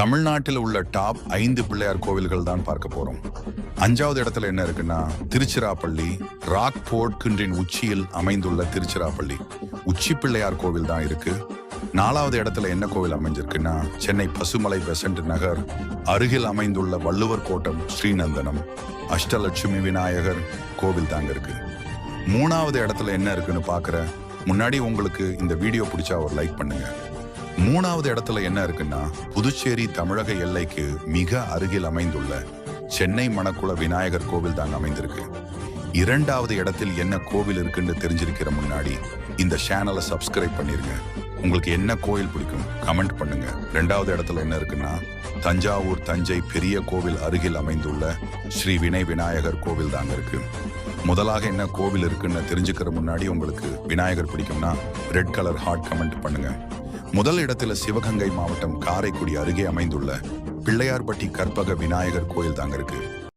தமிழ்நாட்டில் உள்ள டாப் 5 பிள்ளையார் கோவில்கள் தான் பார்க்க போறோம். 5வது இடத்துல என்ன இருக்குன்னா திருச்சிராப்பள்ளி. ராக் போர்ட் குன்றின் உச்சியில் அமைந்துள்ள திருச்சிராப்பள்ளி உச்சி பிள்ளையார் கோவில் தான் இருக்கு. 4வது இடத்துல என்ன கோவில் அமைஞ்சிருக்குன்னா சென்னை பசுமலை பெசன்ட் நகர் அருகில் அமைந்துள்ள வள்ளுவர் கோட்டம் ஸ்ரீநந்தனம் அஷ்டலட்சுமி விநாயகர் கோவில் தாங்க இருக்கு. 3வது இடத்துல என்ன இருக்குன்னு பாக்குற முன்னாடி உங்களுக்கு இந்த வீடியோ பிடிச்சா ஒரு லைக் பண்ணுங்க. 3வது இடத்துல என்ன இருக்குன்னா புதுச்சேரி தமிழக எல்லைக்கு மிக அருகில் அமைந்துள்ள சென்னை மணக்குள விநாயகர் கோவில் தாங்க அமைந்திருக்கு. 2வது இடத்தில் என்ன கோவில் இருக்குன்னு தெரிஞ்சிருக்கிற முன்னாடி இந்த சேனலை சப்ஸ்கிரைப் பண்ணிருங்க. உங்களுக்கு என்ன கோவில் பிடிக்கும் கமெண்ட் பண்ணுங்க. 2வது இடத்துல என்ன இருக்குன்னா தஞ்சாவூர் தஞ்சை பெரிய கோவில் அருகில் அமைந்துள்ள ஸ்ரீ வினை விநாயகர் கோவில் தாங்க இருக்கு. முதலாக என்ன கோவில் இருக்குன்னு தெரிஞ்சுக்கிற முன்னாடி உங்களுக்கு விநாயகர் பிடிக்கும்னா ரெட் கலர் ஹார்ட் கமெண்ட் பண்ணுங்க. முதல் இடத்துல சிவகங்கை மாவட்டம் காரைக்குடி அருகே அமைந்துள்ள பிள்ளையார்பட்டி கற்பக விநாயகர் கோயில் தாங்க இருக்கு.